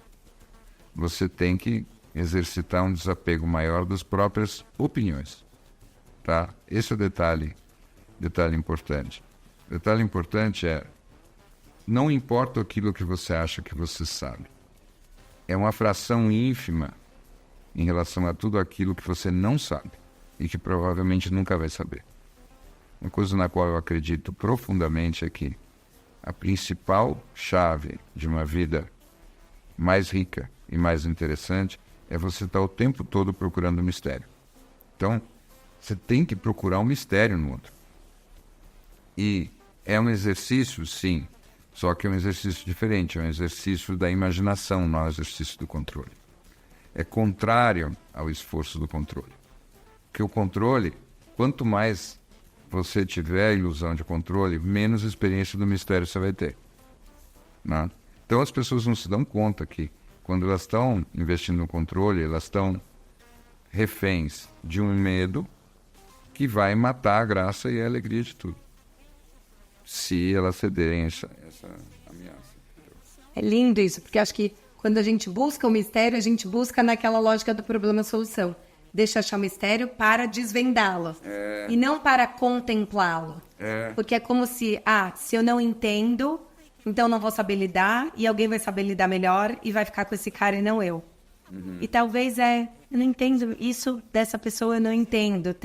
você tem que exercitar um desapego maior das próprias opiniões. Tá? Esse é o detalhe importante. O detalhe importante é, não importa aquilo que você acha que você sabe. É uma fração ínfima em relação a tudo aquilo que você não sabe e que provavelmente nunca vai saber. Uma coisa na qual eu acredito profundamente é que a principal chave de uma vida mais rica e mais interessante é você estar o tempo todo procurando um mistério. Então, você tem que procurar um mistério no outro. E é um exercício, sim, só que é um exercício diferente, é um exercício da imaginação, não é um exercício do controle. É contrário ao esforço do controle. Porque o controle, quanto mais você tiver a ilusão de controle, menos experiência do mistério você vai ter. Né? Então as pessoas não se dão conta que quando elas estão investindo no controle, elas estão reféns de um medo que vai matar a graça e a alegria de tudo. Se elas cederem essa ameaça. É lindo isso, porque acho que quando a gente busca o mistério, a gente busca naquela lógica do problema-solução. Deixa achar o mistério para desvendá-lo. E não para contemplá-lo. Porque é como se eu não entendo, então não vou saber lidar, e alguém vai saber lidar melhor e vai ficar com esse cara e não eu. E talvez eu não entendo isso dessa pessoa, eu não entendo.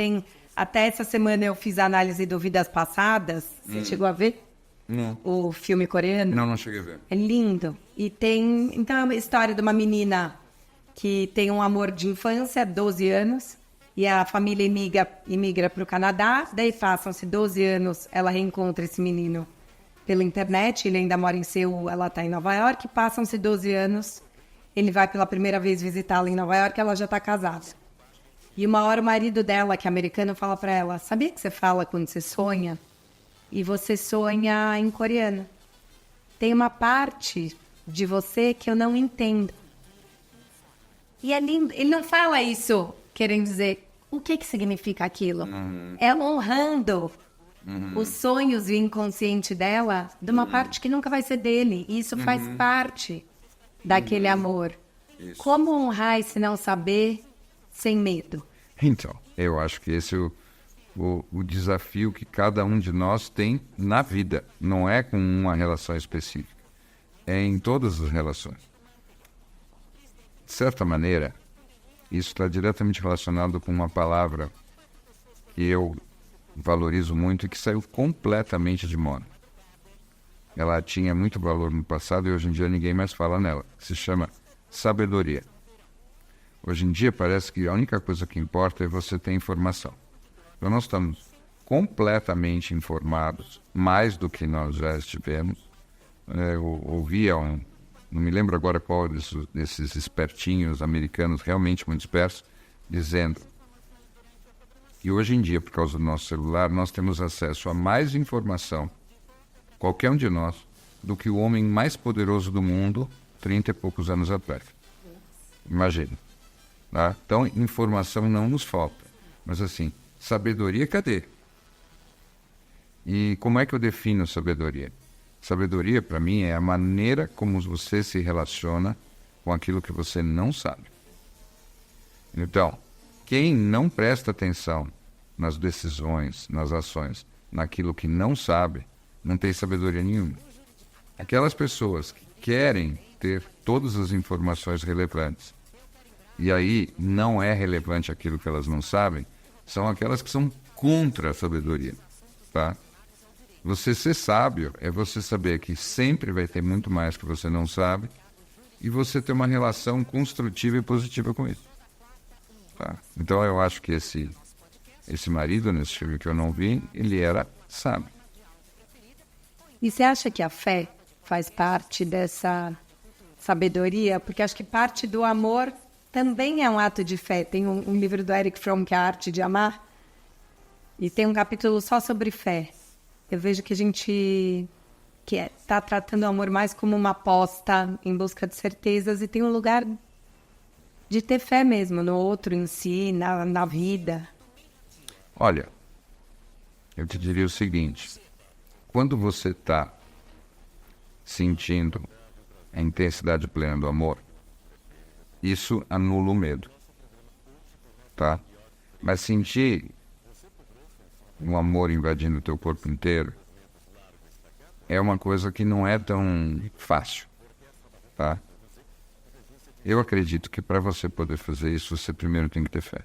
Até essa semana eu fiz a análise do Vidas Passadas. Você chegou a ver? Não. O filme coreano? Não cheguei a ver. É lindo. E então é uma história de uma menina que tem um amor de infância, 12 anos, e a família imigra para o Canadá, daí passam-se 12 anos, ela reencontra esse menino pela internet, ele ainda mora em Seul, ela está em Nova York, passam-se 12 anos, ele vai pela primeira vez visitá-la em Nova York, ela já está casada. E uma hora o marido dela, que é americano, fala para ela, sabia que você fala quando você sonha? E você sonha em coreano. Tem uma parte de você que eu não entendo. E é lindo. Ele não fala isso querendo dizer o que significa aquilo. É honrando os sonhos e o inconsciente dela de uma parte que nunca vai ser dele. E isso faz parte daquele amor. Isso. Como honrar esse não saber sem medo? Então, eu acho que esse é o desafio que cada um de nós tem na vida. Não é com uma relação específica. É em todas as relações. De certa maneira, isso está diretamente relacionado com uma palavra que eu valorizo muito e que saiu completamente de moda. Ela tinha muito valor no passado e hoje em dia ninguém mais fala nela. Se chama sabedoria. Hoje em dia parece que a única coisa que importa é você ter informação. Então nós estamos completamente informados, mais do que nós já estivemos. Eu ouvia não me lembro agora qual desses espertinhos americanos, realmente muito espertos, dizendo que hoje em dia, por causa do nosso celular, nós temos acesso a mais informação, qualquer um de nós, do que o homem mais poderoso do mundo 30 e poucos anos atrás. Imagina. Tá? Então, informação não nos falta. Mas assim, sabedoria, cadê? E como é que eu defino sabedoria? Sabedoria, para mim, é a maneira como você se relaciona com aquilo que você não sabe. Então, quem não presta atenção nas decisões, nas ações, naquilo que não sabe, não tem sabedoria nenhuma. Aquelas pessoas que querem ter todas as informações relevantes, e aí não é relevante aquilo que elas não sabem, são aquelas que são contra a sabedoria, tá? Você ser sábio é você saber que sempre vai ter muito mais que você não sabe e você ter uma relação construtiva e positiva com isso. Tá? Então eu acho que esse marido, nesse filme que eu não vi, ele era sábio. E você acha que a fé faz parte dessa sabedoria? Porque acho que parte do amor também é um ato de fé. Tem um livro do Erich Fromm, que é A Arte de Amar, e tem um capítulo só sobre fé. Eu vejo que a gente está tratando o amor mais como uma aposta em busca de certezas e tem um lugar de ter fé mesmo no outro, em si, na vida. Olha, eu te diria o seguinte, quando você está sentindo a intensidade plena do amor, isso anula o medo, tá? Mas sentir um amor invadindo o teu corpo inteiro é uma coisa que não é tão fácil, tá? Eu acredito que para você poder fazer isso, você primeiro tem que ter fé,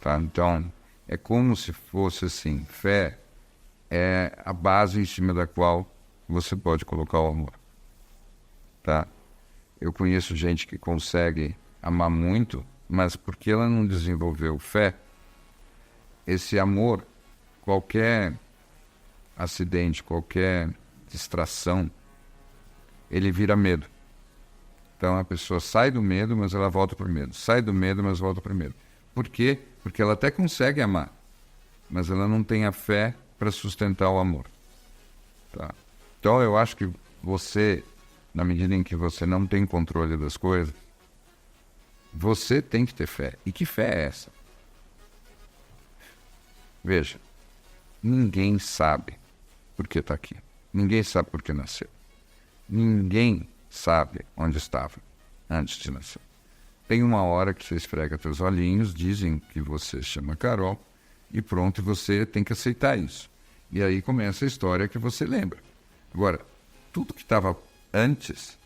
tá? Então, é como se fosse assim, fé é a base em cima da qual você pode colocar o amor, tá? Eu conheço gente que consegue amar muito, mas porque ela não desenvolveu fé, esse amor, qualquer acidente, qualquer distração, ele vira medo. Então a pessoa sai do medo, mas ela volta para o medo. Sai do medo, mas volta para o medo. Por quê? Porque ela até consegue amar, mas ela não tem a fé para sustentar o amor. Tá? Então eu acho que você, na medida em que você não tem controle das coisas, você tem que ter fé. E que fé é essa? Veja, ninguém sabe por que está aqui. Ninguém sabe por que nasceu. Ninguém sabe onde estava antes de nascer. Tem uma hora que você esfrega teus olhinhos, dizem que você chama Carol, e pronto, você tem que aceitar isso. E aí começa a história que você lembra. Agora, tudo que estava antes,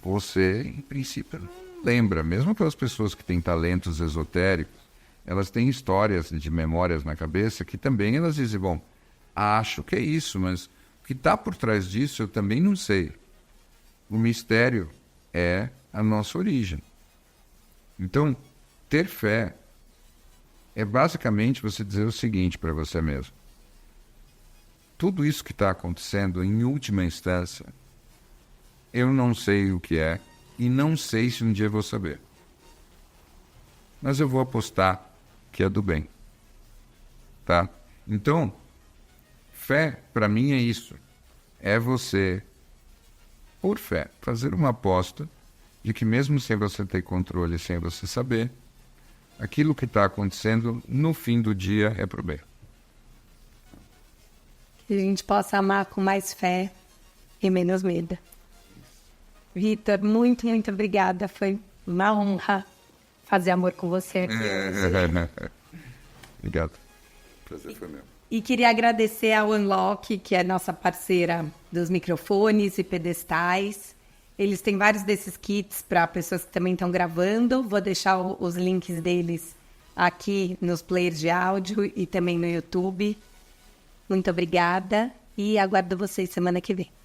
você, em princípio, não lembra. Mesmo aquelas pessoas que têm talentos esotéricos, elas têm histórias de memórias na cabeça que também elas dizem, bom, acho que é isso, mas o que está por trás disso eu também não sei. O mistério é a nossa origem. Então, ter fé é basicamente você dizer o seguinte para você mesmo. Tudo isso que está acontecendo, em última instância, eu não sei o que é e não sei se um dia eu vou saber. Mas eu vou apostar que é do bem. Tá? Então, fé, para mim, é isso. É você, por fé, fazer uma aposta de que mesmo sem você ter controle, sem você saber, aquilo que está acontecendo, no fim do dia, é pro bem. Que a gente possa amar com mais fé e menos medo. Vitor, muito, muito obrigada. Foi uma honra fazer amor com você. Obrigado. Prazer foi meu. E queria agradecer ao Unlock, que é nossa parceira dos microfones e pedestais. Eles têm vários desses kits para pessoas que também estão gravando. Vou deixar os links deles aqui nos players de áudio e também no YouTube. Muito obrigada e aguardo vocês semana que vem.